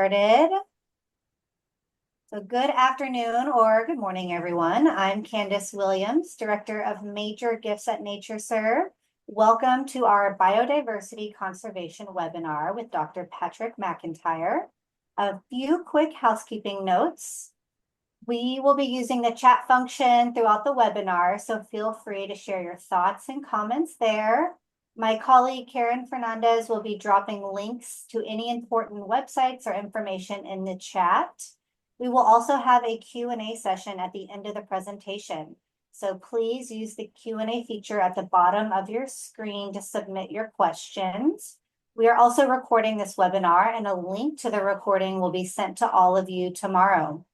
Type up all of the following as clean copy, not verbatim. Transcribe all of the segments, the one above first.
Started. So good afternoon or good morning, everyone. I'm Candace Williams, Director of Major Gifts at NatureServe. Welcome to our Biodiversity Conservation webinar with Dr. Patrick McIntyre. A few quick housekeeping notes. We will be using the chat function throughout the webinar, so feel free to share your thoughts and comments there. My colleague Karen Fernandez will be dropping links to any important websites or information in the chat. We will also have a Q&A session at the end of the presentation. So please use the Q&A feature at the bottom of your screen to submit your questions. We are also recording this webinar, and a link to the recording will be sent to all of you tomorrow.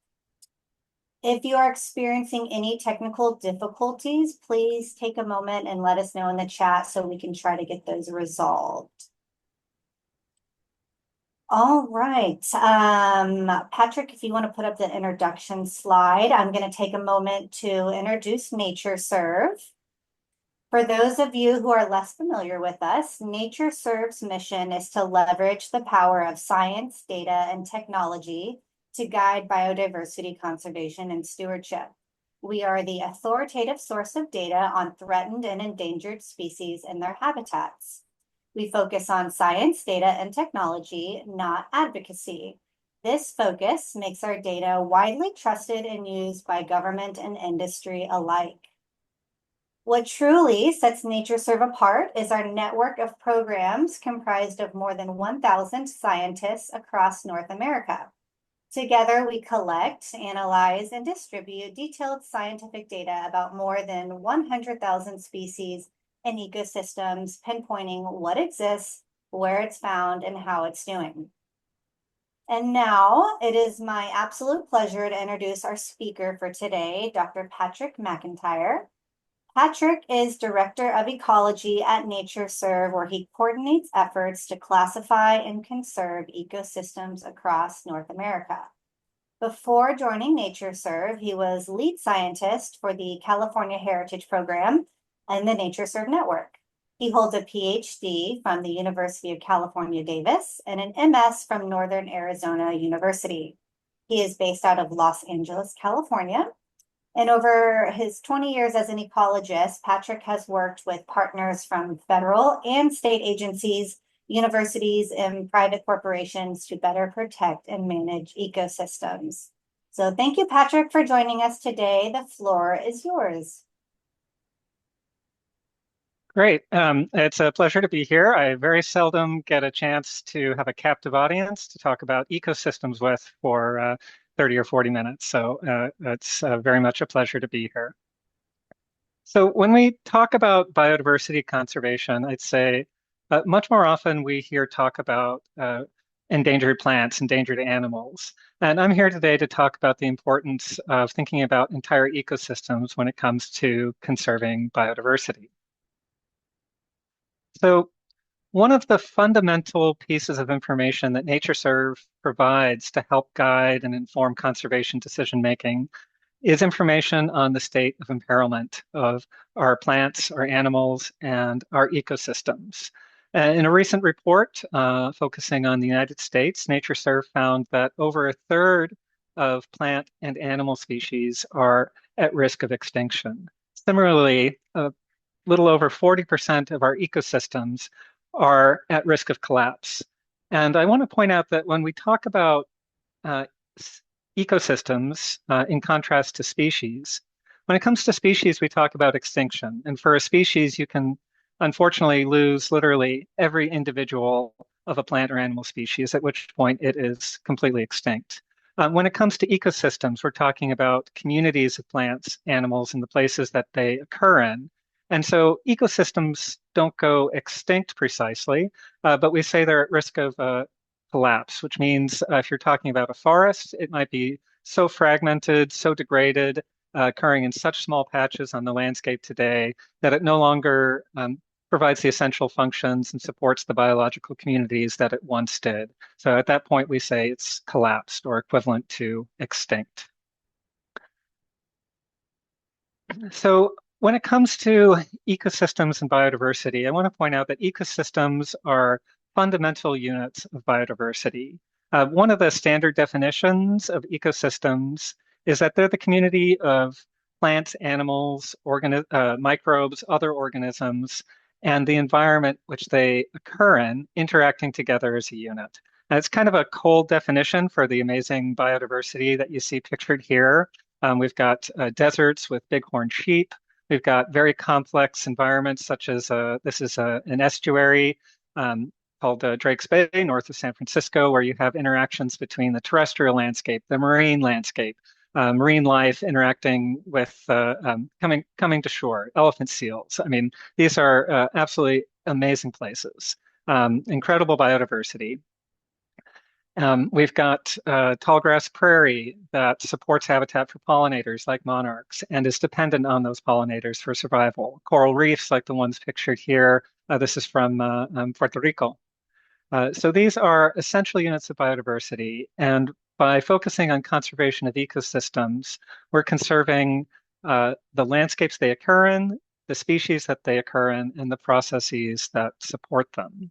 If you are experiencing any technical difficulties, please take a moment and let us know in the chat so we can try to get those resolved. All right. Patrick, if you want to put up the introduction slide, I'm going to take a moment to introduce NatureServe. For those of you who are less familiar with us, NatureServe's mission is to leverage the power of science, data, and technology to guide biodiversity conservation and stewardship. We are the authoritative source of data on threatened and endangered species and their habitats. We focus on science, data, and technology, not advocacy. This focus makes our data widely trusted and used by government and industry alike. What truly sets NatureServe apart is our network of programs comprised of more than 1,000 scientists across North America. Together, we collect, analyze, and distribute detailed scientific data about more than 100,000 species and ecosystems, pinpointing what exists, where it's found, and how it's doing. And now it is my absolute pleasure to introduce our speaker for today, Dr. Patrick McIntyre. Patrick is Director of Ecology at NatureServe, where he coordinates efforts to classify and conserve ecosystems across North America. Before joining NatureServe, he was lead scientist for the California Heritage Program and the NatureServe Network. He holds a PhD from the University of California, Davis, and an MS from Northern Arizona University. He is based out of Los Angeles, California. And over his 20 years as an ecologist, Patrick has worked with partners from federal and state agencies, universities, and private corporations to better protect and manage ecosystems. So thank you, Patrick, for joining us today. The floor is yours. Great. It's a pleasure to be here. I very seldom get a chance to have a captive audience to talk about ecosystems with for 30 or 40 minutes. So it's very much a pleasure to be here. So when we talk about biodiversity conservation, I'd say much more often we hear talk about endangered plants, endangered animals. And I'm here today to talk about the importance of thinking about entire ecosystems when it comes to conserving biodiversity. So one of the fundamental pieces of information that NatureServe provides to help guide and inform conservation decision-making is information on the state of imperilment of our plants, our animals, and our ecosystems. In a recent report focusing on the United States, NatureServe found that over a third of plant and animal species are at risk of extinction. Similarly, little over 40% of our ecosystems are at risk of collapse. And I want to point out that when we talk about ecosystems in contrast to species, when it comes to species, we talk about extinction. And for a species, you can unfortunately lose literally every individual of a plant or animal species, at which point it is completely extinct. When it comes to ecosystems, we're talking about communities of plants, animals, and the places that they occur in. And so ecosystems don't go extinct precisely, but we say they're at risk of collapse, which means if you're talking about a forest, it might be so fragmented, so degraded, occurring in such small patches on the landscape today that it no longer provides the essential functions and supports the biological communities that it once did. So at that point, we say it's collapsed or equivalent to extinct. So when it comes to ecosystems and biodiversity, I want to point out that ecosystems are fundamental units of biodiversity. One of the standard definitions of ecosystems is that they're the community of plants, animals, microbes, other organisms, and the environment which they occur in, interacting together as a unit. And it's kind of a cold definition for the amazing biodiversity that you see pictured here. We've got deserts with bighorn sheep. We've got very complex environments, such as this is an estuary called Drake's Bay, north of San Francisco, where you have interactions between the terrestrial landscape, the marine landscape, marine life interacting with coming to shore, elephant seals. I mean, these are absolutely amazing places, incredible biodiversity. We've got tallgrass prairie that supports habitat for pollinators like monarchs and is dependent on those pollinators for survival. Coral reefs like the ones pictured here. This is from Puerto Rico. So these are essential units of biodiversity, and by focusing on conservation of ecosystems, we're conserving the landscapes they occur in, the species that they occur in, and the processes that support them.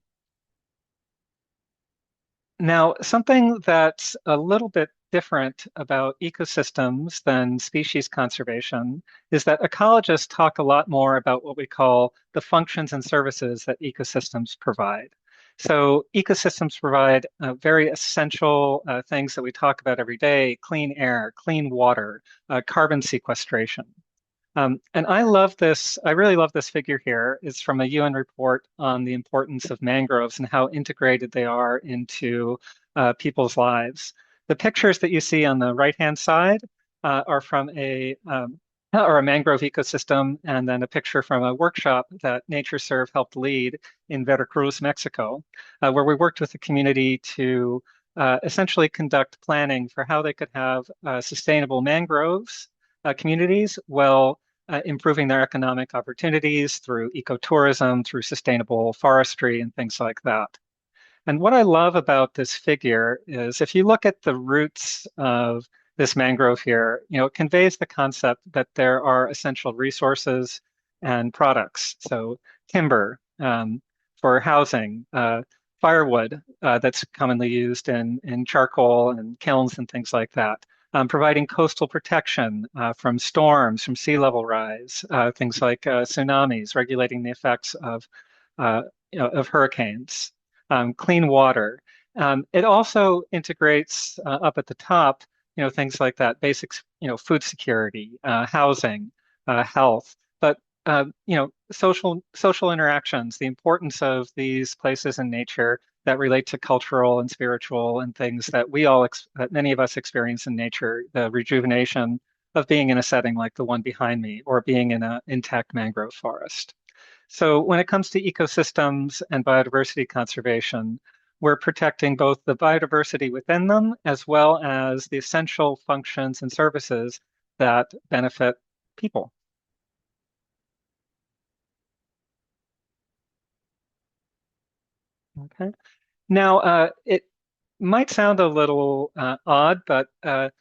Now, something that's a little bit different about ecosystems than species conservation is that ecologists talk a lot more about what we call the functions and services that ecosystems provide. So ecosystems provide very essential things that we talk about every day: clean air, clean water, carbon sequestration. And I love this. I really love this figure here. It's from a UN report on the importance of mangroves and how integrated they are into people's lives. The pictures that you see on the right-hand side are from a mangrove ecosystem, and then a picture from a workshop that NatureServe helped lead in Veracruz, Mexico, where we worked with the community to essentially conduct planning for how they could have sustainable mangroves communities while improving their economic opportunities through ecotourism, through sustainable forestry, and things like that. And what I love about this figure is if you look at the roots of this mangrove here, it conveys the concept that there are essential resources and products. So timber for housing, firewood that's commonly used in charcoal and kilns and things like that. Providing coastal protection from storms, from sea level rise, things like tsunamis, regulating the effects uh, of hurricanes, clean water. It also integrates up at the top, things like that, basics, food security, housing, health, but social interactions, the importance of these places in nature that relate to cultural and spiritual and things that that many of us experience in nature, the rejuvenation of being in a setting like the one behind me or being in an intact mangrove forest. So when it comes to ecosystems and biodiversity conservation, we're protecting both the biodiversity within them as well as the essential functions and services that benefit people. Okay. Now, it might sound a little odd, but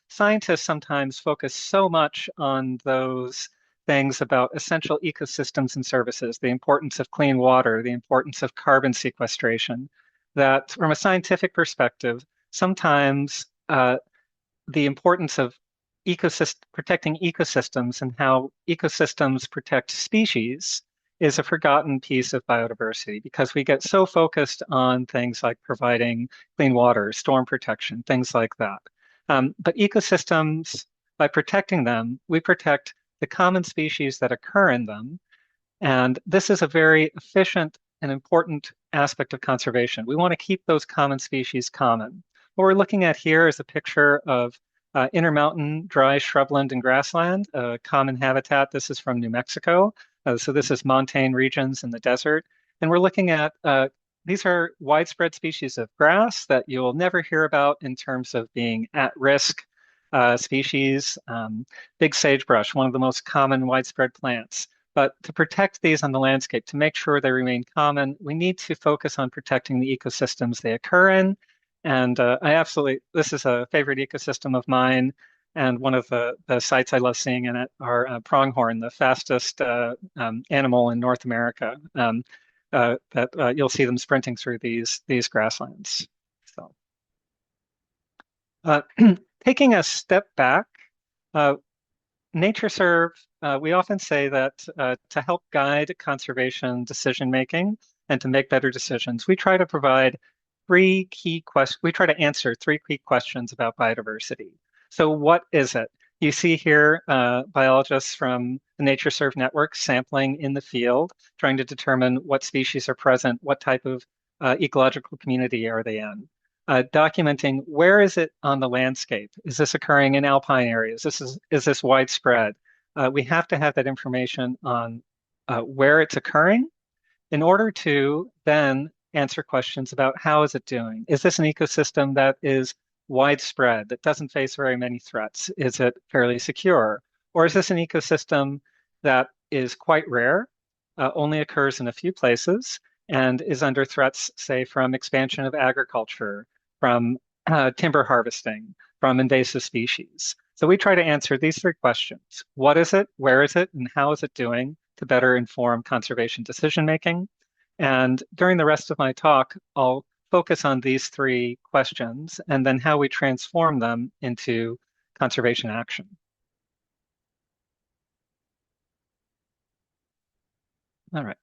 scientists sometimes focus so much on those things about essential ecosystems and services, the importance of clean water, the importance of carbon sequestration, that from a scientific perspective, sometimes the importance of protecting ecosystems and how ecosystems protect species is a forgotten piece of biodiversity because we get so focused on things like providing clean water, storm protection, things like that. But ecosystems, by protecting them, we protect the common species that occur in them. And this is a very efficient and important aspect of conservation. We want to keep those common species common. What we're looking at here is a picture of intermountain dry shrubland and grassland, a common habitat. This is from New Mexico. So this is montane regions in the desert. And we're looking at, these are widespread species of grass that you'll never hear about in terms of being at risk species. Big sagebrush, one of the most common widespread plants. But to protect these on the landscape, to make sure they remain common, we need to focus on protecting the ecosystems they occur in. And this is a favorite ecosystem of mine. And one of the sites I love seeing in it are pronghorn, the fastest animal in North America. You'll see them sprinting through these grasslands. So. Uh, Taking a step back, uh, NatureServe, we often say that to help guide conservation decision making and to make better decisions, we try to provide three key questions. We try to answer three key questions about biodiversity. So, what is it? You see here biologists from the NatureServe network sampling in the field, trying to determine what species are present, what type of ecological community are they in. Documenting where is it on the landscape? Is this occurring in alpine areas? Is this widespread? We have to have that information on where it's occurring in order to then answer questions about how is it doing? Is this an ecosystem that is widespread, that doesn't face very many threats? Is it fairly secure? Or is this an ecosystem that is quite rare, only occurs in a few places, and is under threats, say, from expansion of agriculture, from timber harvesting, from invasive species? So we try to answer these three questions. What is it? Where is it? And how is it doing to better inform conservation decision making? And during the rest of my talk, I'll focus on these three questions and then how we transform them into conservation action. All right.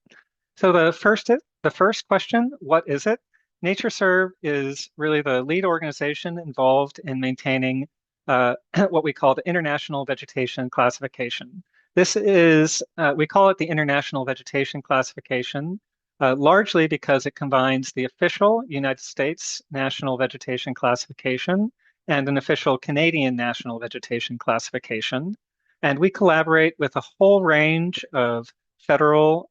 So the first question, what is it? NatureServe is really the lead organization involved in maintaining what we call the International Vegetation Classification. This is, we call it the International Vegetation Classification, largely because it combines the official United States National Vegetation Classification and an official Canadian National Vegetation Classification. And we collaborate with a whole range of federal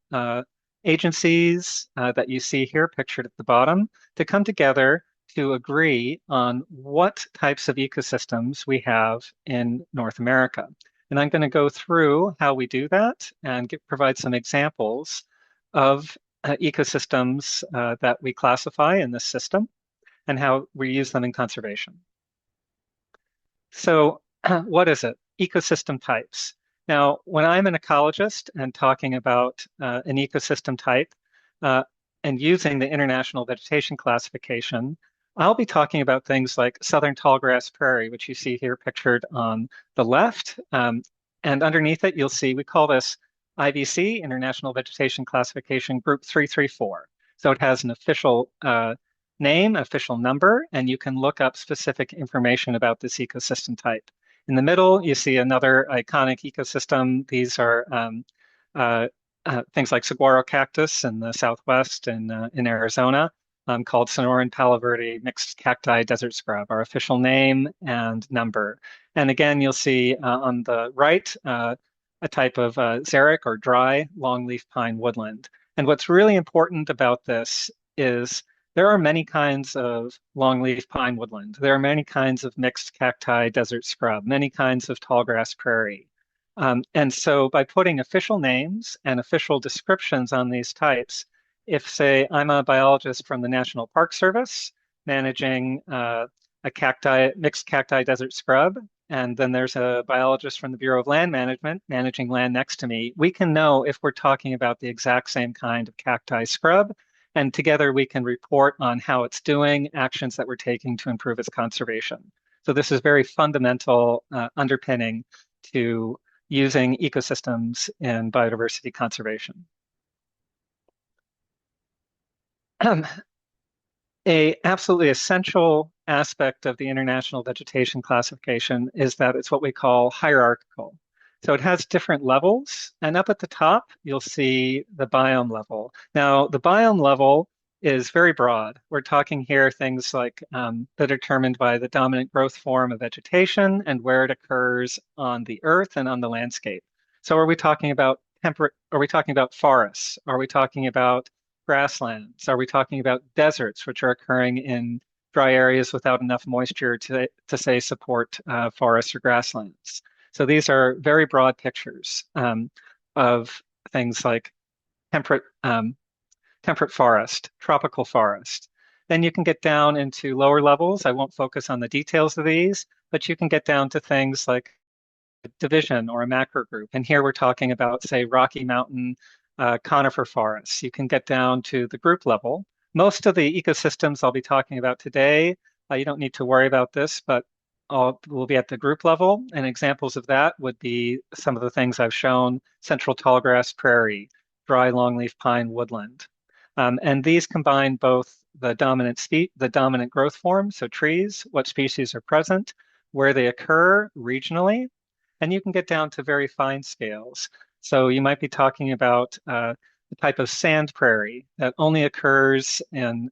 agencies that you see here pictured at the bottom to come together to agree on what types of ecosystems we have in North America. And I'm going to go through how we do that and provide some examples of ecosystems that we classify in this system and how we use them in conservation. So what is it? Ecosystem types. Now, when I'm an ecologist and talking about an ecosystem type uh, and using the International Vegetation Classification, I'll be talking about things like southern tallgrass prairie, which you see here pictured on the left. And underneath it, you'll see we call this IVC, International Vegetation Classification Group 334. So it has an official name, official number, and you can look up specific information about this ecosystem type. In the middle, you see another iconic ecosystem. These are things like saguaro cactus in the Southwest and in Arizona, called Sonoran Palo Verde mixed cacti desert scrub, our official name and number. And again, you'll see on the right a type of xeric or dry longleaf pine woodland. And what's really important about this is there are many kinds of longleaf pine woodland. There are many kinds of mixed cacti desert scrub, many kinds of tallgrass prairie. And so by putting official names and official descriptions on these types, if, say, I'm a biologist from the National Park Service managing a mixed cacti desert scrub, and then there's a biologist from the Bureau of Land Management managing land next to me, we can know if we're talking about the exact same kind of cacti scrub. And together we can report on how it's doing, actions that we're taking to improve its conservation. So this is very fundamental underpinning to using ecosystems in biodiversity conservation. A absolutely essential aspect of the International Vegetation Classification is that it's what we call hierarchical. So it has different levels, and up at the top, you'll see the biome level. Now, the biome level is very broad. We're talking here things like that are determined by the dominant growth form of vegetation and where it occurs on the earth and on the landscape. So are we talking about are we talking about forests? Are we talking about grasslands? Are we talking about deserts, which are occurring in dry areas without enough moisture to say, support forests or grasslands? So these are very broad pictures of things like temperate forest, tropical forest. Then you can get down into lower levels. I won't focus on the details of these, but you can get down to things like a division or a macro group. And here we're talking about, say, Rocky Mountain conifer forests. You can get down to the group level. Most of the ecosystems I'll be talking about today, you don't need to worry about this, but all will be at the group level, and examples of that would be some of the things I've shown: central tallgrass prairie, dry longleaf pine woodland. And these combine both the dominant growth form, so trees, what species are present, where they occur regionally, and you can get down to very fine scales. So you might be talking about the type of sand prairie that only occurs in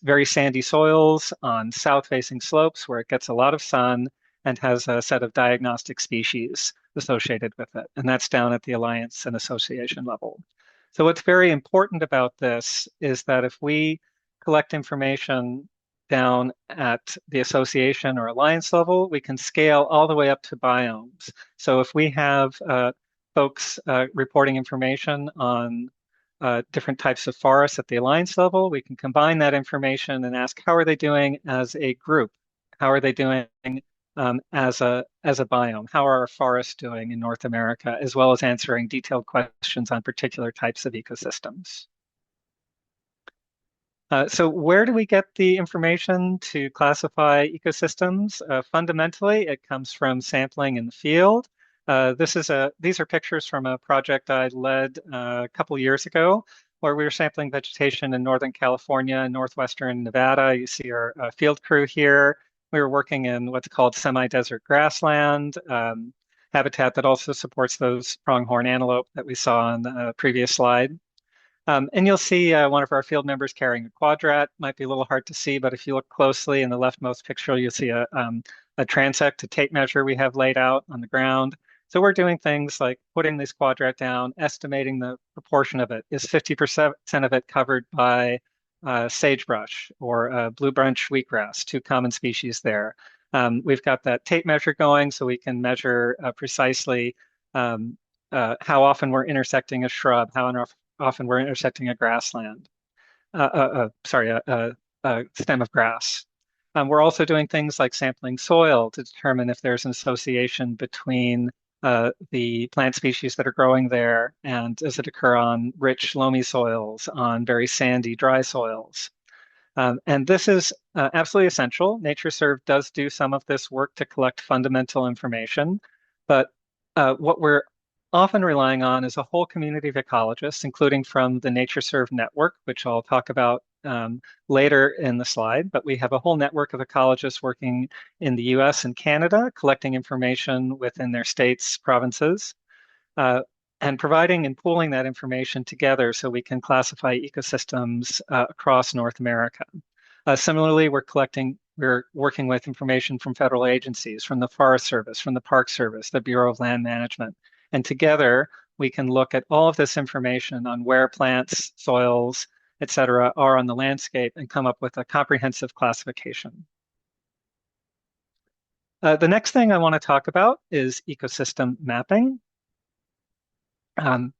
very sandy soils on south-facing slopes where it gets a lot of sun and has a set of diagnostic species associated with it. And that's down at the alliance and association level. So what's very important about this is that if we collect information down at the association or alliance level, we can scale all the way up to biomes. So if we have folks reporting information on different types of forests at the alliance level, we can combine that information and ask, how are they doing as a group? How are they doing as a biome? How are our forests doing in North America, as well as answering detailed questions on particular types of ecosystems? So where do we get the information to classify ecosystems? Fundamentally, it comes from sampling in the field. These are pictures from a project I led a couple years ago, where we were sampling vegetation in Northern California and Northwestern Nevada. You see our field crew here. We were working in what's called semi-desert grassland, habitat that also supports those pronghorn antelope that we saw on the previous slide. And you'll see one of our field members carrying a quadrat. Might be a little hard to see, but if you look closely in the leftmost picture, you'll see a transect, a tape measure we have laid out on the ground. So we're doing things like putting this quadrat down, estimating the proportion of it. Is 50% of it covered by sagebrush or blue bunch wheatgrass, two common species there? We've got that tape measure going so we can measure precisely how often we're intersecting a shrub, how often we're intersecting a grassland, sorry, a stem of grass. We're also doing things like sampling soil to determine if there's an association between the plant species that are growing there and does it occur on rich, loamy soils, on very sandy, dry soils. And this is absolutely essential. NatureServe does do some of this work to collect fundamental information, but what we're often relying on is a whole community of ecologists, including from the NatureServe network, which I'll talk about later in the slide. But we have a whole network of ecologists working in the US and Canada, collecting information within their states, provinces, and providing and pooling that information together so we can classify ecosystems across North America. Similarly, we're working with information from federal agencies, from the Forest Service, from the Park Service, the Bureau of Land Management. And together, we can look at all of this information on where plants, soils, et cetera, are on the landscape and come up with a comprehensive classification. The next thing I want to talk about is ecosystem mapping. And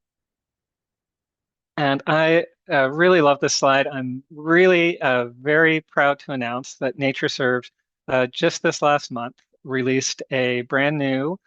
I really love this slide. I'm really very proud to announce that NatureServe just this last month released a brand new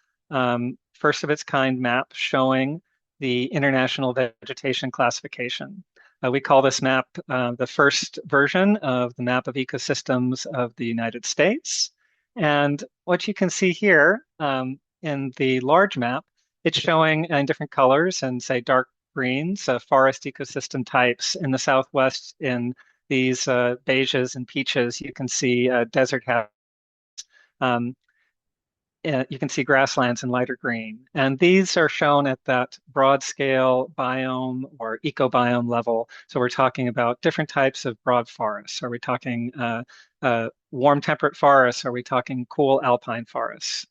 first of its kind map showing the international vegetation classification. We call this map the first version of the map of ecosystems of the United States. And what you can see here in the large map, it's showing in different colors and say dark greens, forest ecosystem types. In the Southwest, in these beiges and peaches, you can see desert habitats. You can see grasslands in lighter green. And these are shown at that broad scale biome or ecobiome level. So we're talking about different types of broad forests. Are we talking warm temperate forests? Are we talking cool alpine forests?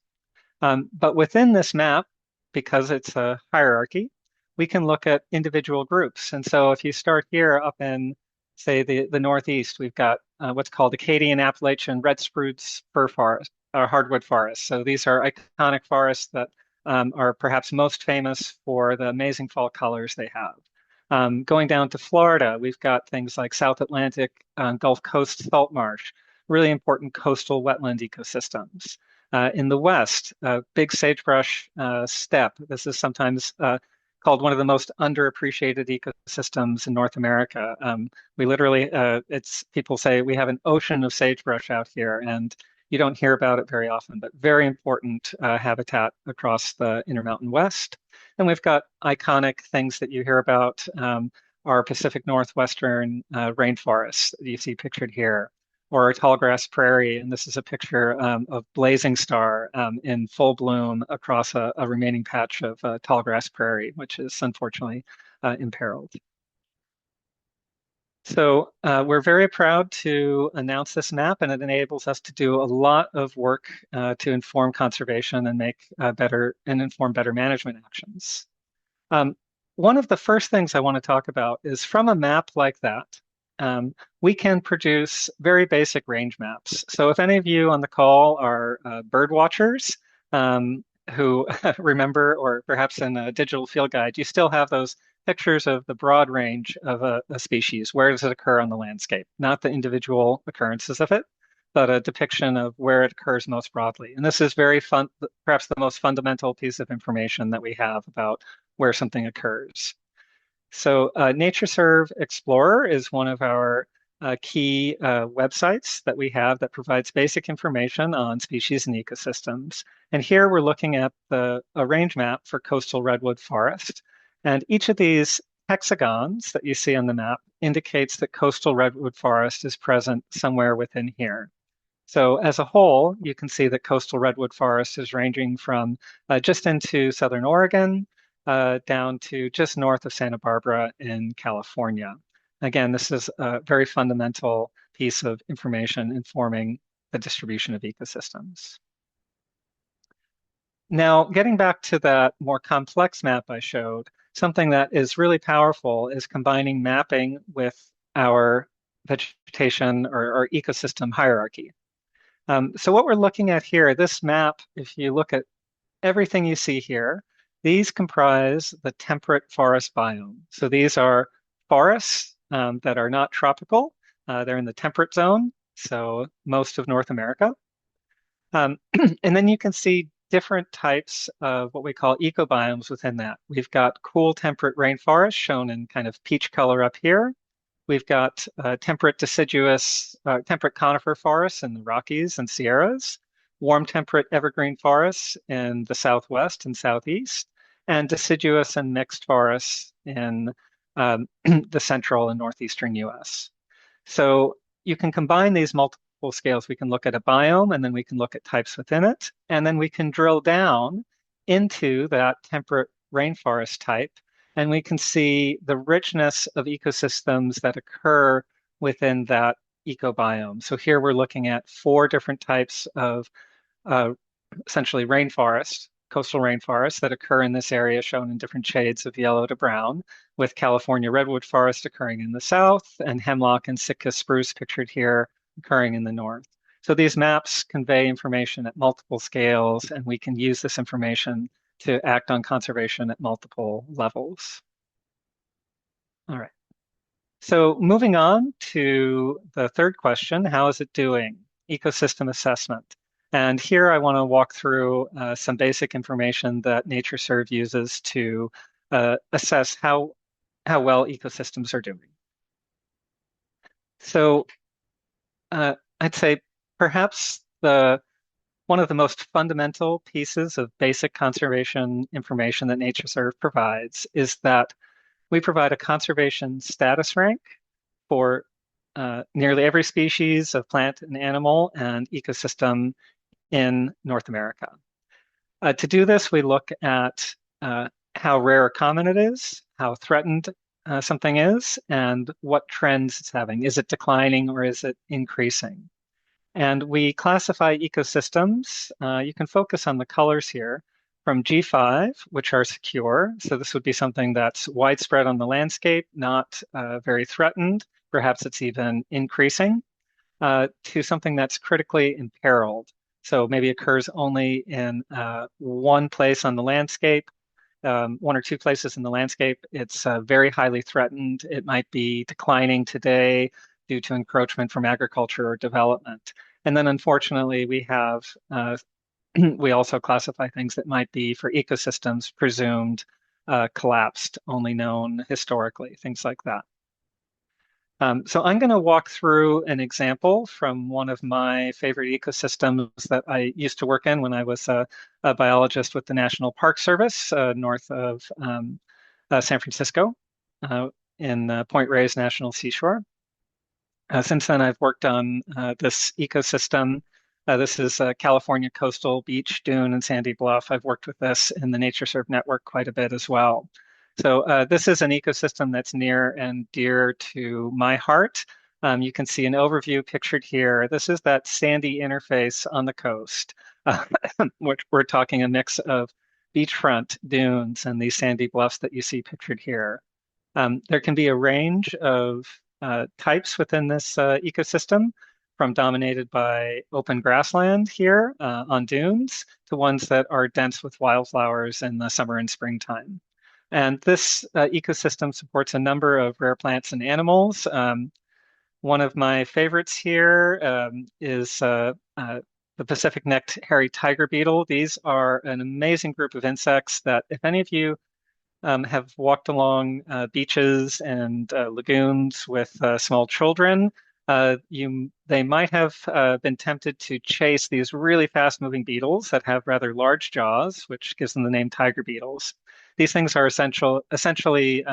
But within this map, because it's a hierarchy, we can look at individual groups. And so if you start here up in, say, the Northeast, we've got what's called Acadian Appalachian red spruce fir forest, or hardwood forests. So these are iconic forests that are perhaps most famous for the amazing fall colors they have. Going down to Florida, we've got things like South Atlantic Gulf Coast salt marsh, really important coastal wetland ecosystems. In the West, big sagebrush steppe. This is sometimes called one of the most underappreciated ecosystems in North America. We literally, people say we have an ocean of sagebrush out here, and You don't hear about it very often, but very important habitat across the Intermountain West. And we've got iconic things that you hear about, our Pacific Northwestern rainforests that you see pictured here, or our tallgrass prairie. And this is a picture of blazing star in full bloom across a remaining patch of tallgrass prairie, which is unfortunately imperiled. So we're very proud to announce this map, and it enables us to do a lot of work to inform conservation and make better and inform better management actions. Um, One of the first things I want to talk about is from a map like that, we can produce very basic range maps. So if any of you on the call are bird watchers who remember, or perhaps in a digital field guide, you still have those pictures of the broad range of a species. Where does it occur on the landscape? Not the individual occurrences of it, but a depiction of where it occurs most broadly. And this is very fun, perhaps the most fundamental piece of information that we have about where something occurs. So NatureServe Explorer is one of our key websites that we have that provides basic information on species and ecosystems. And here we're looking at a range map for coastal redwood forest. And each of these hexagons that you see on the map indicates that coastal redwood forest is present somewhere within here. So as a whole, you can see that coastal redwood forest is ranging from just into Southern Oregon down to just north of Santa Barbara in California. Again, this is a very fundamental piece of information informing the distribution of ecosystems. Now, getting back to that more complex map I showed, something that is really powerful is combining mapping with our vegetation or ecosystem hierarchy. So what we're looking at here, this map, if you look at everything you see here, these comprise the temperate forest biome. So these are forests that are not tropical. They're in the temperate zone, so most of North America. And then you can see different types of what we call ecobiomes within that. We've got cool temperate rainforest shown in kind of peach color up here. We've got temperate deciduous, temperate conifer forests in the Rockies and Sierras, warm temperate evergreen forests in the Southwest and Southeast, and deciduous and mixed forests in the central and northeastern US. So you can combine these multiple scales. We can look at a biome, and then we can look at types within it, and then we can drill down into that temperate rainforest type, and we can see the richness of ecosystems that occur within that ecobiome. So here we're looking at 4 different types of essentially rainforest, coastal rainforests that occur in this area, shown in different shades of yellow to brown, with California redwood forest occurring in the south and hemlock and Sitka spruce pictured here occurring in the north. So these maps convey information at multiple scales, and we can use this information to act on conservation at multiple levels. All right. So moving on to the third question, how is it doing? Ecosystem assessment. And here I want to walk through some basic information that NatureServe uses to assess how well ecosystems are doing. So I'd say perhaps one of the most fundamental pieces of basic conservation information that NatureServe provides is that we provide a conservation status rank for nearly every species of plant and animal and ecosystem in North America. To do this, we look at how rare or common it is, how threatened something is, and what trends it's having. Is it declining or is it increasing? And we classify ecosystems. You can focus on the colors here from G5, which are secure. So this would be something that's widespread on the landscape, not very threatened. Perhaps it's even increasing, to something that's critically imperiled. So maybe occurs only in one place on the landscape, 1 or 2 places in the landscape. It's very highly threatened. It might be declining today due to encroachment from agriculture or development. And then unfortunately, we have we also classify things that might be for ecosystems presumed collapsed, only known historically, things like that. So I'm going to walk through an example from one of my favorite ecosystems that I used to work in when I was a biologist with the National Park Service north of San Francisco uh, in Point Reyes National Seashore. Since then, I've worked on this ecosystem. This is California coastal beach, dune, and sandy bluff. I've worked with this in the NatureServe network quite a bit as well. So this is an ecosystem that's near and dear to my heart. You can see an overview pictured here. This is that sandy interface on the coast, uh, which we're talking a mix of beachfront dunes and these sandy bluffs that you see pictured here. There can be a range of types within this ecosystem, from dominated by open grassland here on dunes to ones that are dense with wildflowers in the summer and springtime. And this ecosystem supports a number of rare plants and animals. One of my favorites here is the Pacific-necked hairy tiger beetle. These are an amazing group of insects that, if any of you have walked along beaches and lagoons with small children, they might have been tempted to chase these really fast-moving beetles that have rather large jaws, which gives them the name tiger beetles. These things are essentially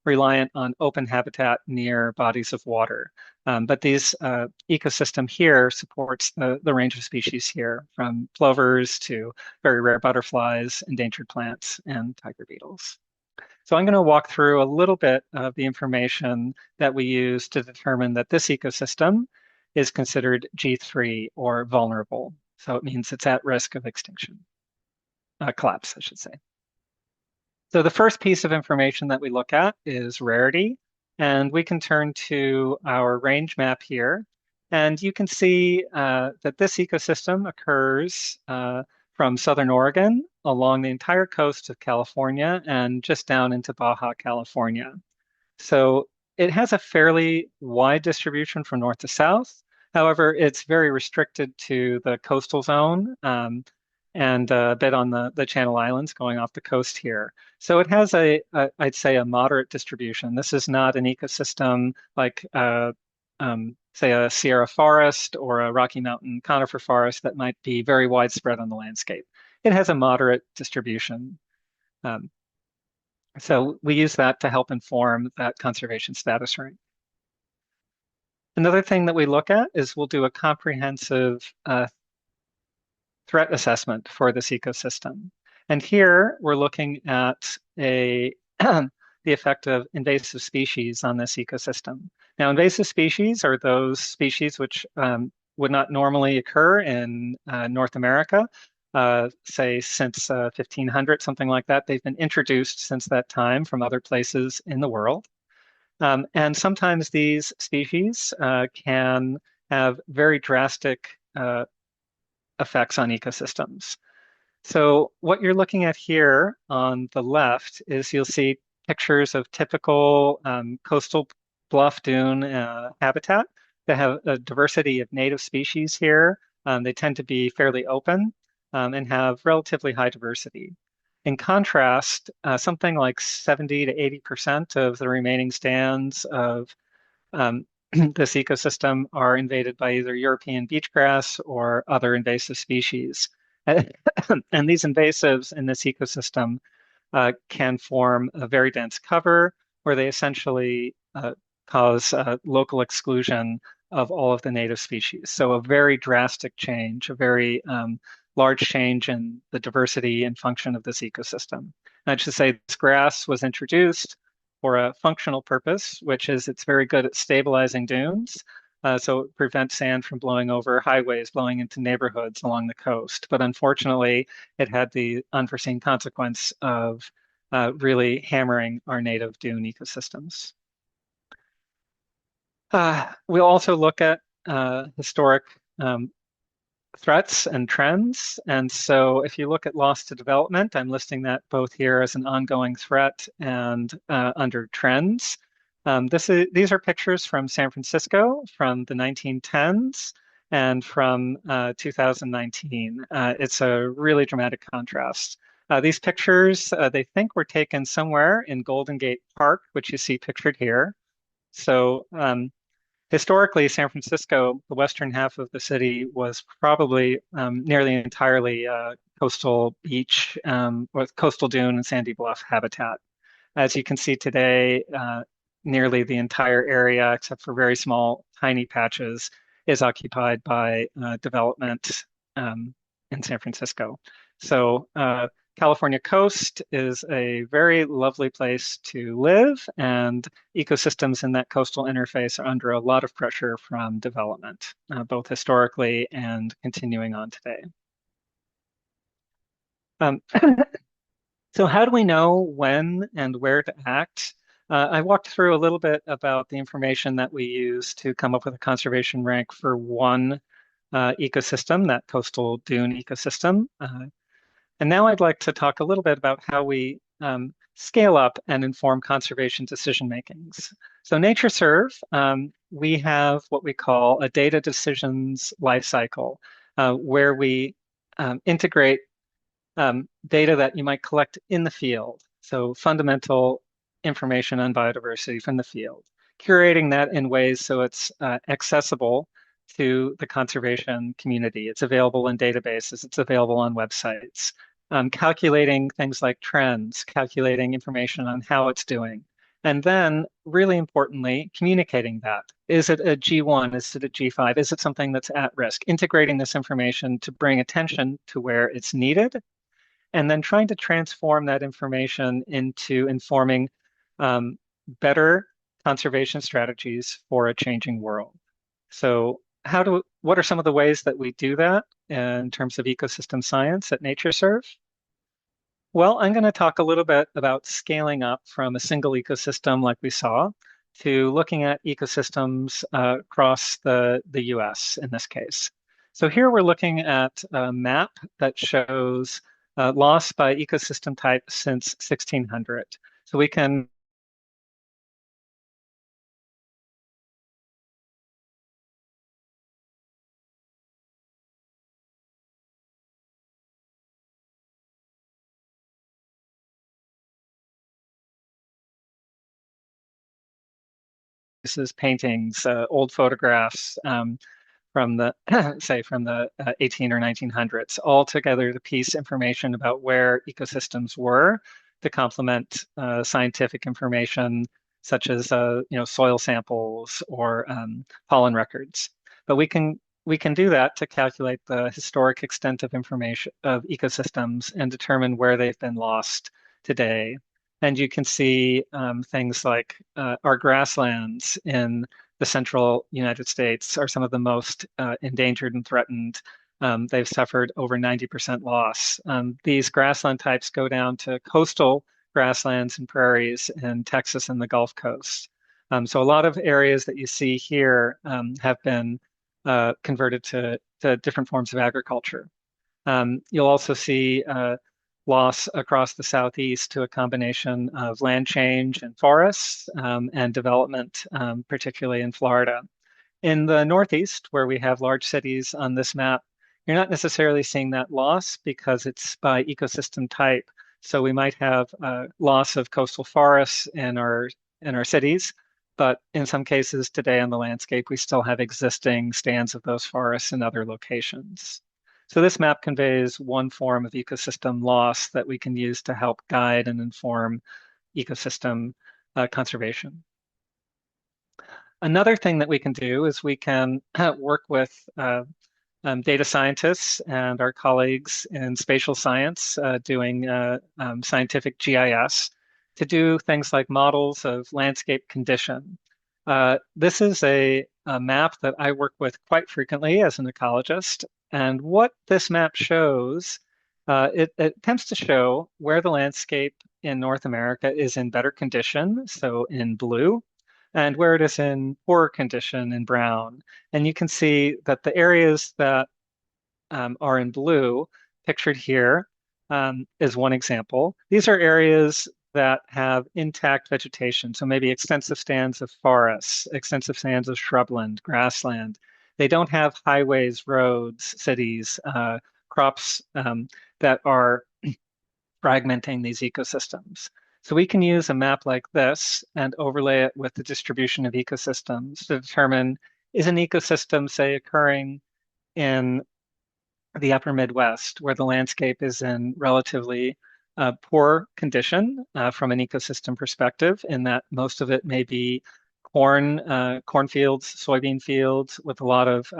reliant on open habitat near bodies of water. But these ecosystem here supports the range of species here, from plovers to very rare butterflies, endangered plants, and tiger beetles. So I'm going to walk through a little bit of the information that we use to determine that this ecosystem is considered G3 or vulnerable. So it means it's at risk of extinction, collapse, I should say. So the first piece of information that we look at is rarity, and we can turn to our range map here, and you can see that this ecosystem occurs from southern Oregon along the entire coast of California and just down into Baja California. So it has a fairly wide distribution from north to south. However, it's very restricted to the coastal zone and a bit on the Channel Islands going off the coast here. So it has I'd say, a moderate distribution. This is not an ecosystem like, say, a Sierra forest or a Rocky Mountain conifer forest that might be very widespread on the landscape. It has a moderate distribution. Um, so we use that to help inform that conservation status rank. Another thing that we look at is we'll do a comprehensive threat assessment for this ecosystem. And here we're looking at the effect of invasive species on this ecosystem. Now, invasive species are those species which would not normally occur in North America, say since 1500, something like that. They've been introduced since that time from other places in the world. And sometimes these species can have very drastic effects on ecosystems. So what you're looking at here on the left is you'll see pictures of typical coastal bluff dune habitat. They have a diversity of native species here. They tend to be fairly open and have relatively high diversity. In contrast, something like 70 to 80% of the remaining stands of this ecosystem are invaded by either European beachgrass or other invasive species. And these invasives in this ecosystem can form a very dense cover where they essentially cause local exclusion of all of the native species. So a very drastic change, a very large change in the diversity and function of this ecosystem. And I should say this grass was introduced for a functional purpose, which is it's very good at stabilizing dunes. So it prevents sand from blowing over highways, blowing into neighborhoods along the coast. But unfortunately, it had the unforeseen consequence of really hammering our native dune ecosystems. We'll also look at historic threats and trends. And so if you look at loss to development, I'm listing that both here as an ongoing threat and under trends. These are pictures from San Francisco from the 1910s and from 2019. It's a really dramatic contrast. These pictures, they think were taken somewhere in Golden Gate Park, which you see pictured here. So historically, San Francisco, the western half of the city, was probably nearly entirely coastal beach with coastal dune and sandy bluff habitat. As you can see today, nearly the entire area, except for very small, tiny patches, is occupied by development in San Francisco. So California coast is a very lovely place to live, and ecosystems in that coastal interface are under a lot of pressure from development, both historically and continuing on today. Um, So how do we know when and where to act? I walked through a little bit about the information that we use to come up with a conservation rank for one ecosystem, that coastal dune ecosystem. And now I'd like to talk a little bit about how we scale up and inform conservation decision makings. So NatureServe, we have what we call a data decisions lifecycle, where we integrate data that you might collect in the field. So fundamental information on biodiversity from the field, curating that in ways so it's accessible to the conservation community. It's available in databases, it's available on websites. Calculating things like trends, calculating information on how it's doing. And then, really importantly, communicating that. Is it a G1? Is it a G5? Is it something that's at risk? Integrating this information to bring attention to where it's needed and then trying to transform that information into informing better conservation strategies for a changing world. So what are some of the ways that we do that in terms of ecosystem science at NatureServe? Well, I'm going to talk a little bit about scaling up from a single ecosystem like we saw to looking at ecosystems across the US in this case. So here we're looking at a map that shows loss by ecosystem type since 1600. So we can this is paintings, old photographs from the say from the 18 or 1900s, all together to piece information about where ecosystems were to complement scientific information such as soil samples or pollen records. But we can do that to calculate the historic extent of information of ecosystems and determine where they've been lost today. And you can see things like our grasslands in the central United States are some of the most endangered and threatened. They've suffered over 90% loss. These grassland types go down to coastal grasslands and prairies in Texas and the Gulf Coast. So a lot of areas that you see here have been converted to different forms of agriculture. You'll also see loss across the southeast to a combination of land change and forests and development, particularly in Florida. In the northeast, where we have large cities on this map, you're not necessarily seeing that loss because it's by ecosystem type. So we might have loss of coastal forests in our cities, but in some cases today on the landscape, we still have existing stands of those forests in other locations. So this map conveys one form of ecosystem loss that we can use to help guide and inform ecosystem conservation. Another thing that we can do is we can work with data scientists and our colleagues in spatial science doing scientific GIS to do things like models of landscape condition. This is a map that I work with quite frequently as an ecologist. And what this map shows, it attempts to show where the landscape in North America is in better condition, so in blue, and where it is in poorer condition in brown. And you can see that the areas that are in blue, pictured here, is one example. These are areas that have intact vegetation, so maybe extensive stands of forests, extensive stands of shrubland, grassland. They don't have highways, roads, cities, crops that are fragmenting these ecosystems. So we can use a map like this and overlay it with the distribution of ecosystems to determine, is an ecosystem, say, occurring in the upper Midwest, where the landscape is in relatively poor condition from an ecosystem perspective, in that most of it may be cornfields, soybean fields with a lot of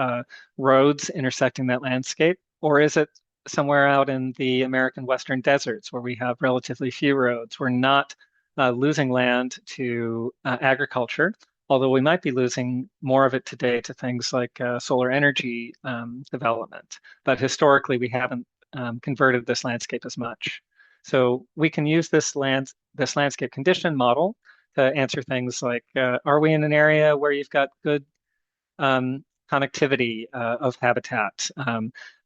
roads intersecting that landscape? Or is it somewhere out in the American Western deserts where we have relatively few roads? We're not losing land to agriculture, although we might be losing more of it today to things like solar energy development. But historically, we haven't converted this landscape as much. So we can use this landscape condition model to answer things like, are we in an area where you've got good connectivity of habitat?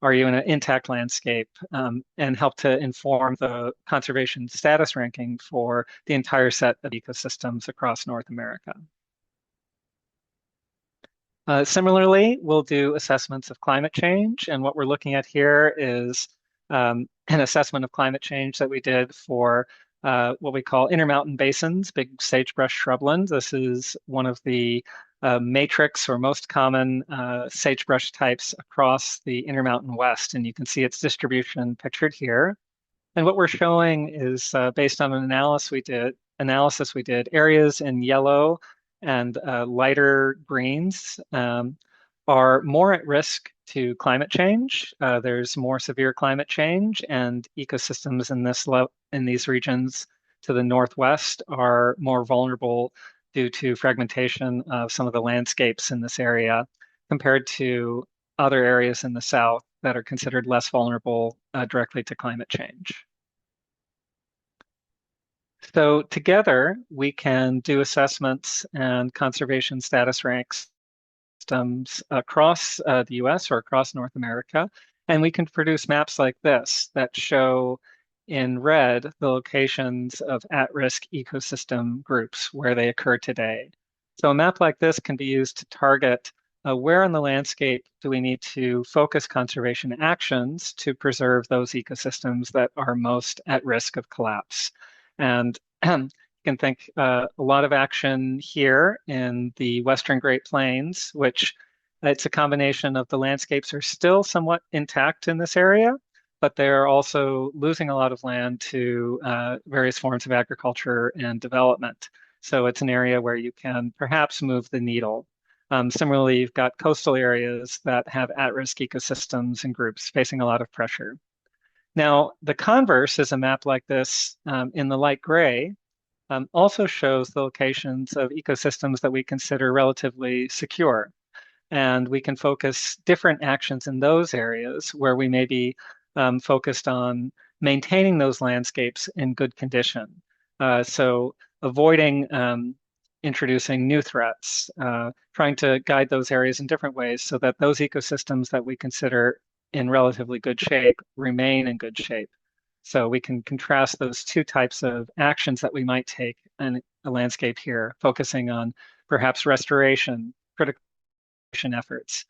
Are you in an intact landscape? And help to inform the conservation status ranking for the entire set of ecosystems across North America. Similarly, we'll do assessments of climate change. And what we're looking at here is an assessment of climate change that we did for what we call intermountain basins, big sagebrush shrubland. This is one of the matrix or most common sagebrush types across the Intermountain West. And you can see its distribution pictured here. And what we're showing is based on an analysis we did, areas in yellow and lighter greens are more at risk to climate change. There's more severe climate change, and ecosystems in these regions to the northwest are more vulnerable due to fragmentation of some of the landscapes in this area compared to other areas in the south that are considered less vulnerable directly to climate change. So together, we can do assessments and conservation status ranks systems across the US or across North America, and we can produce maps like this that show in red the locations of at-risk ecosystem groups where they occur today. So a map like this can be used to target where on the landscape do we need to focus conservation actions to preserve those ecosystems that are most at risk of collapse. And you can think a lot of action here in the Western Great Plains, which it's a combination of the landscapes are still somewhat intact in this area, but they're also losing a lot of land to various forms of agriculture and development. So it's an area where you can perhaps move the needle. Similarly, you've got coastal areas that have at-risk ecosystems and groups facing a lot of pressure. Now, the converse is a map like this in the light gray also shows the locations of ecosystems that we consider relatively secure. And we can focus different actions in those areas where we may be focused on maintaining those landscapes in good condition. So avoiding introducing new threats, trying to guide those areas in different ways so that those ecosystems that we consider in relatively good shape remain in good shape. So we can contrast those two types of actions that we might take in a landscape here, focusing on perhaps restoration, critical efforts,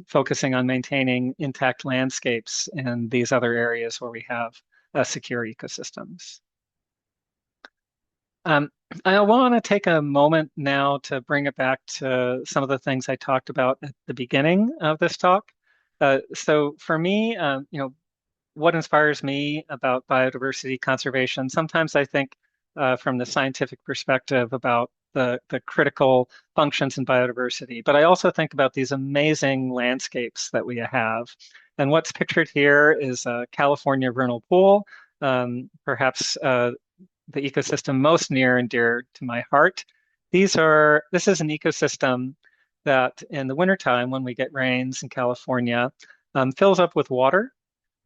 focusing on maintaining intact landscapes in these other areas where we have secure ecosystems. I want to take a moment now to bring it back to some of the things I talked about at the beginning of this talk. So for me, what inspires me about biodiversity conservation, sometimes I think from the scientific perspective about the critical functions in biodiversity, but I also think about these amazing landscapes that we have. And what's pictured here is a California vernal pool, perhaps the ecosystem most near and dear to my heart. This is an ecosystem that in the wintertime, when we get rains in California, fills up with water.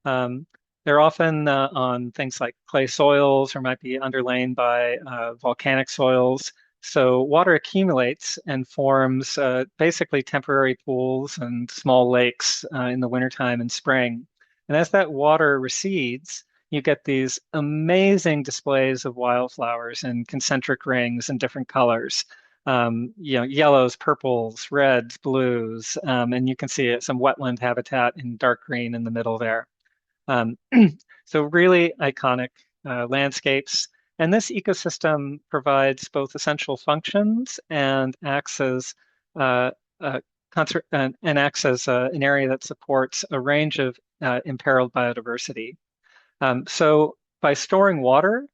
They're often on things like clay soils or might be underlain by volcanic soils. So water accumulates and forms basically temporary pools and small lakes in the wintertime and spring. And as that water recedes, you get these amazing displays of wildflowers in concentric rings in different colors. Yellows, purples, reds, blues, and you can see some wetland habitat in dark green in the middle there. So really iconic landscapes. And this ecosystem provides both essential functions and acts as uh, uh, and acts as an area that supports a range of imperiled biodiversity. So by storing water,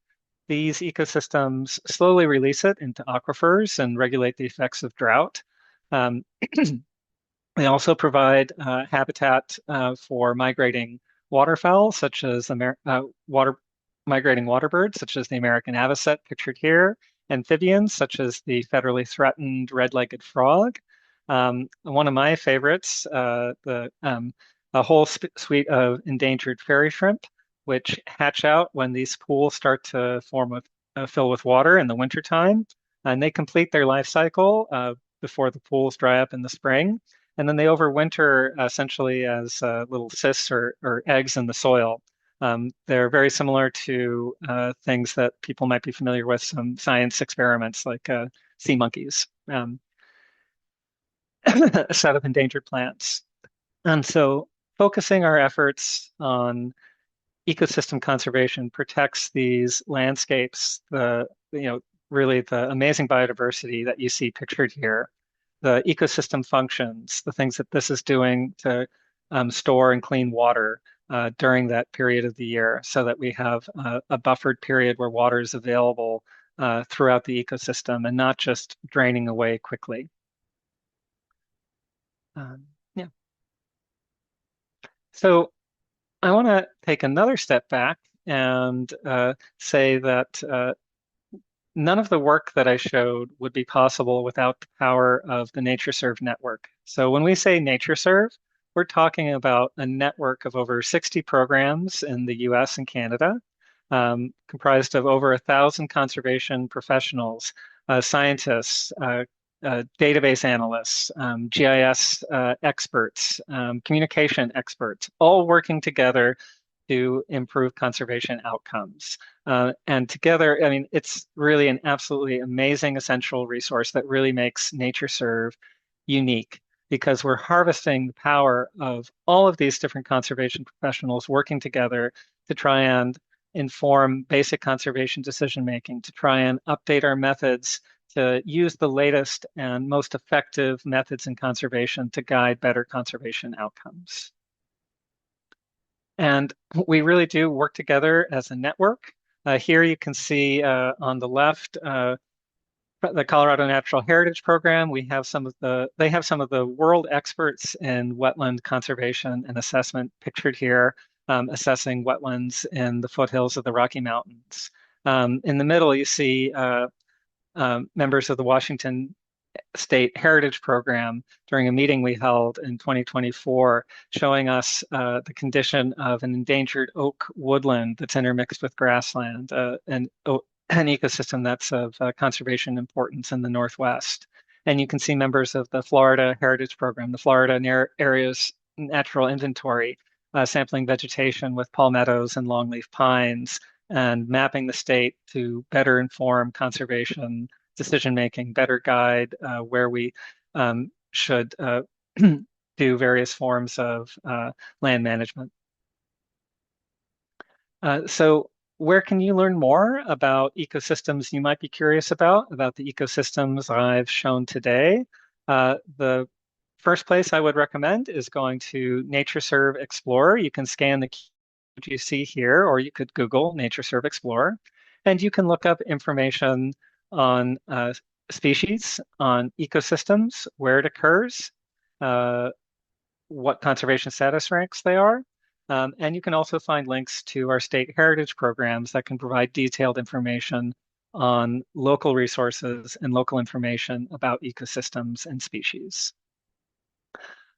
these ecosystems slowly release it into aquifers and regulate the effects of drought. Um, they also provide habitat for migrating waterfowl, such as migrating water birds, such as the American avocet pictured here, amphibians, such as the federally threatened red-legged frog. One of my favorites, a whole suite of endangered fairy shrimp, which hatch out when these pools start to fill with water in the wintertime. And they complete their life cycle before the pools dry up in the spring. And then they overwinter essentially as little cysts or eggs in the soil. They're very similar to things that people might be familiar with, some science experiments like sea monkeys, a set of endangered plants. And so focusing our efforts on ecosystem conservation protects these landscapes, really the amazing biodiversity that you see pictured here, the ecosystem functions, the things that this is doing to store and clean water during that period of the year so that we have a buffered period where water is available throughout the ecosystem and not just draining away quickly. Yeah. So I want to take another step back and say that none of the work that I showed would be possible without the power of the NatureServe network. So when we say NatureServe, we're talking about a network of over 60 programs in the US and Canada, comprised of over 1,000 conservation professionals, scientists, database analysts, GIS experts, communication experts, all working together to improve conservation outcomes. And together, I mean, it's really an absolutely amazing essential resource that really makes NatureServe unique because we're harvesting the power of all of these different conservation professionals working together to try and inform basic conservation decision making, to try and update our methods, to use the latest and most effective methods in conservation to guide better conservation outcomes. And we really do work together as a network. Here you can see on the left the Colorado Natural Heritage Program. They have some of the world experts in wetland conservation and assessment pictured here, assessing wetlands in the foothills of the Rocky Mountains. In the middle, you see members of the Washington State Heritage Program during a meeting we held in 2024, showing us the condition of an endangered oak woodland that's intermixed with grassland, and an ecosystem that's of conservation importance in the Northwest. And you can see members of the Florida Heritage Program, the Florida Areas Natural Inventory, sampling vegetation with palmettos and longleaf pines, and mapping the state to better inform conservation decision making, better guide where we should do various forms of land management. So where can you learn more about ecosystems you might be curious about the ecosystems I've shown today? The first place I would recommend is going to NatureServe Explorer. You can scan the keywords you see here, or you could Google NatureServe Explorer, and you can look up information on species, on ecosystems, where it occurs, what conservation status ranks they are. And you can also find links to our state heritage programs that can provide detailed information on local resources and local information about ecosystems and species.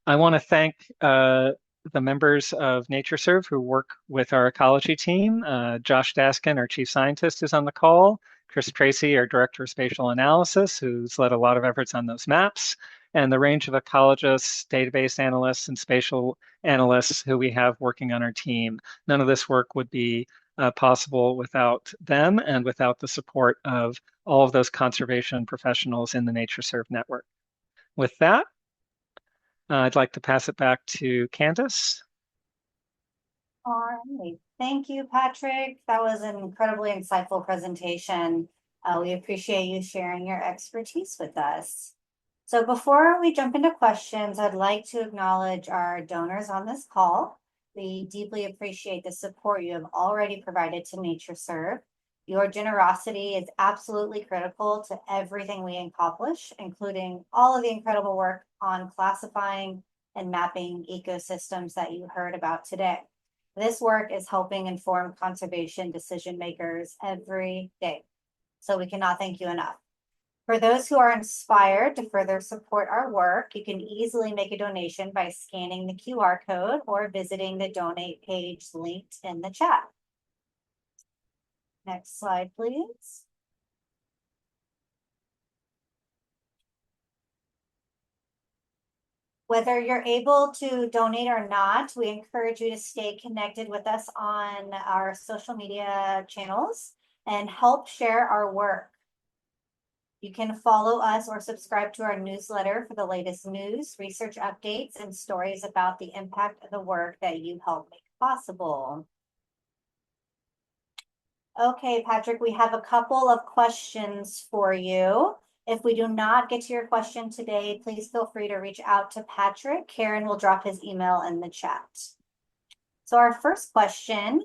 I want to thank the members of NatureServe who work with our ecology team. Josh Daskin, our chief scientist, is on the call. Chris Tracy, our director of spatial analysis, who's led a lot of efforts on those maps, and the range of ecologists, database analysts, and spatial analysts who we have working on our team. None of this work would be possible without them and without the support of all of those conservation professionals in the NatureServe network. With that, I'd like to pass it back to Candace. All right. Thank you, Patrick. That was an incredibly insightful presentation. We appreciate you sharing your expertise with us. So before we jump into questions, I'd like to acknowledge our donors on this call. We deeply appreciate the support you have already provided to NatureServe. Your generosity is absolutely critical to everything we accomplish, including all of the incredible work on classifying and mapping ecosystems that you heard about today. This work is helping inform conservation decision makers every day. So we cannot thank you enough. For those who are inspired to further support our work, you can easily make a donation by scanning the QR code or visiting the donate page linked in the chat. Next slide, please. Whether you're able to donate or not, we encourage you to stay connected with us on our social media channels and help share our work. You can follow us or subscribe to our newsletter for the latest news, research updates, and stories about the impact of the work that you help make possible. Okay, Patrick, we have a couple of questions for you. If we do not get to your question today, please feel free to reach out to Patrick. Karen will drop his email in the chat. So our first question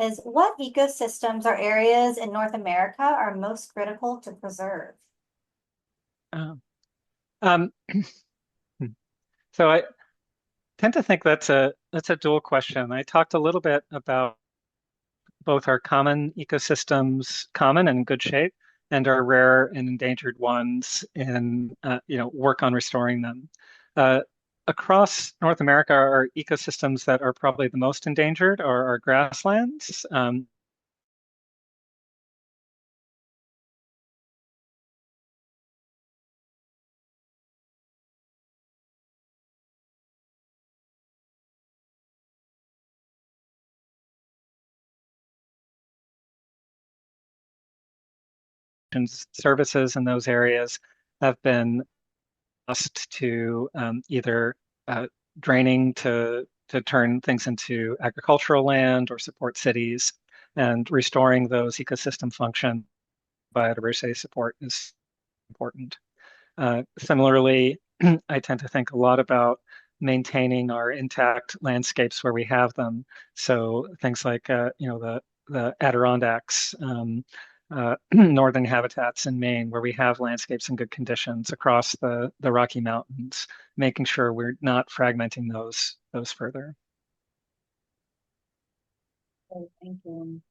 is, what ecosystems or areas in North America are most critical to preserve? Um, um, so I tend to think that's a dual question. I talked a little bit about both our common ecosystems, common and in good shape, and our rare and endangered ones, and work on restoring them. Uh, Across North America, our ecosystems that are probably the most endangered are our grasslands. Services in those areas have been lost to either draining to turn things into agricultural land or support cities, and restoring those ecosystem function biodiversity support is important. Similarly, I tend to think a lot about maintaining our intact landscapes where we have them. So things like the Adirondacks, northern habitats in Maine, where we have landscapes in good conditions across the Rocky Mountains, making sure we're not fragmenting those further. Okay, thank you.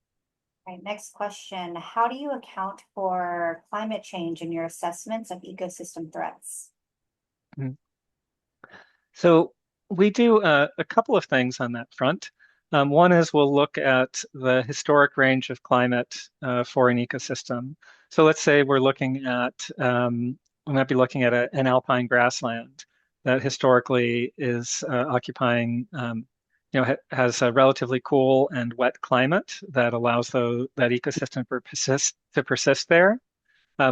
All right, next question. How do you account for climate change in your assessments of ecosystem threats? Mhm. So we do a couple of things on that front. One is we'll look at the historic range of climate for an ecosystem. So let's say we might be looking at an alpine grassland that historically is occupying, has a relatively cool and wet climate that allows that ecosystem to persist there.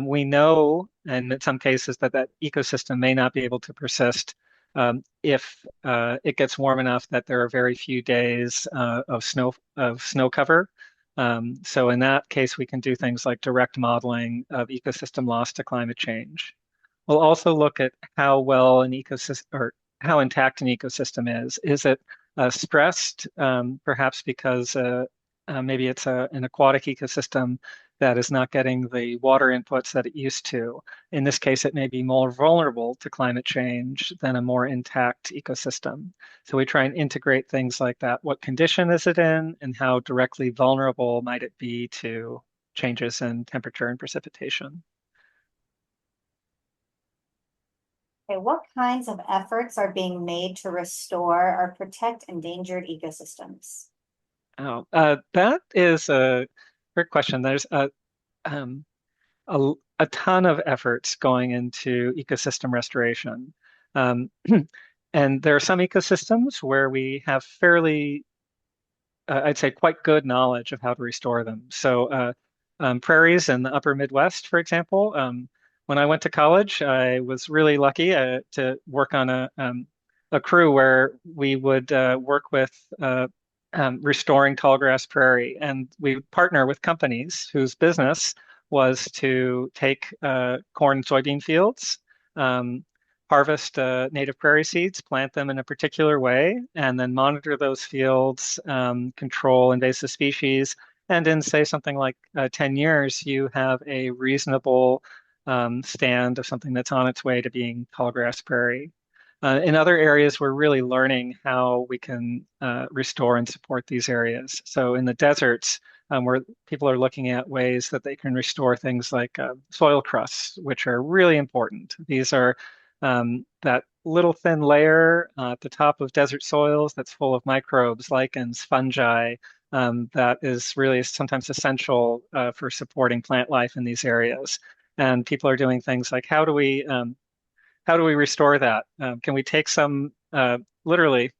We know, and in some cases, that ecosystem may not be able to persist if it gets warm enough that there are very few days of snow cover. So in that case, we can do things like direct modeling of ecosystem loss to climate change. We'll also look at how well an ecosystem or how intact an ecosystem is. Is it stressed, perhaps because maybe it's an aquatic ecosystem that is not getting the water inputs that it used to. In this case, it may be more vulnerable to climate change than a more intact ecosystem. So we try and integrate things like that. What condition is it in, and how directly vulnerable might it be to changes in temperature and precipitation? Okay, what kinds of efforts are being made to restore or protect endangered ecosystems? Oh, that is a great question. There's um, a ton of efforts going into ecosystem restoration. Um, and there are some ecosystems where we have fairly, I'd say, quite good knowledge of how to restore them. So prairies in the upper Midwest, for example, when I went to college, I was really lucky to work on a crew where we would work with restoring tallgrass prairie. And we partner with companies whose business was to take corn and soybean fields, um, harvest native prairie seeds, plant them in a particular way, and then monitor those fields, control invasive species. And in, say, something like 10 years, you have a reasonable stand of something that's on its way to being tallgrass prairie. In other areas, we're really learning how we can restore and support these areas. So in the deserts, where people are looking at ways that they can restore things like soil crusts, which are really important. These are that little thin layer at the top of desert soils that's full of microbes, lichens, fungi, that is really sometimes essential for supporting plant life in these areas. And people are doing things like how do we restore that? Can we take some, literally,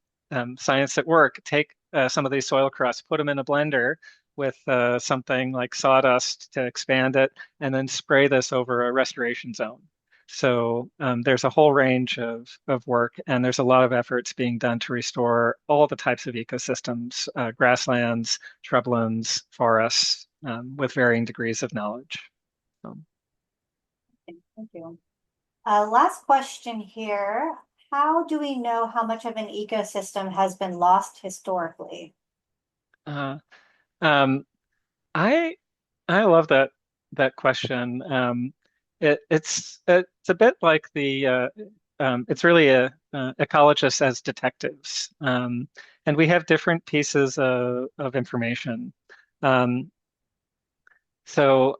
science at work, take some of these soil crusts, put them in a blender with something like sawdust to expand it, and then spray this over a restoration zone. So there's a whole range of work, and there's a lot of efforts being done to restore all the types of ecosystems, grasslands, shrublands, forests, with varying degrees of knowledge. So. Thank you. Last question here. How do we know how much of an ecosystem has been lost historically? Uh, um, I I love that question. It's a bit like the it's really ecologists as detectives, and we have different pieces of information. Um, so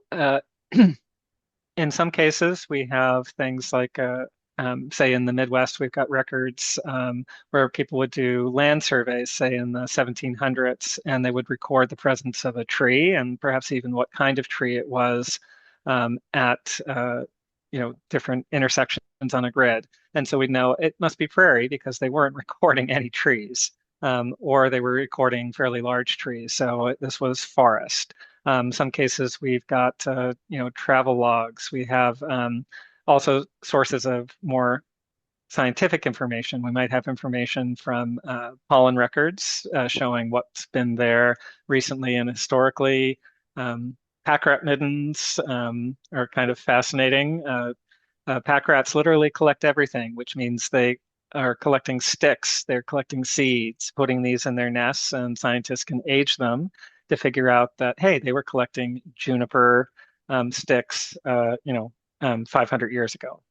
in some cases, we have things like, say, in the Midwest, we've got records where people would do land surveys, say, in the 1700s, and they would record the presence of a tree and perhaps even what kind of tree it was at different intersections on a grid. And so we know it must be prairie because they weren't recording any trees, or they were recording fairly large trees. So this was forest. Some cases we've got travel logs. We have also sources of more scientific information. We might have information from pollen records showing what's been there recently and historically. Pack rat middens are kind of fascinating. Pack rats literally collect everything, which means they are collecting sticks, they're collecting seeds, putting these in their nests, and scientists can age them to figure out that, hey, they were collecting juniper sticks, 500 years ago.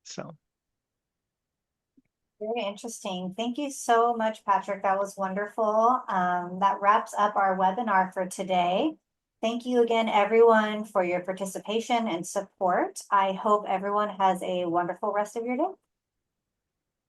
So. Very interesting. Thank you so much, Patrick. That was wonderful. That wraps up our webinar for today. Thank you again, everyone, for your participation and support. I hope everyone has a wonderful rest of your day.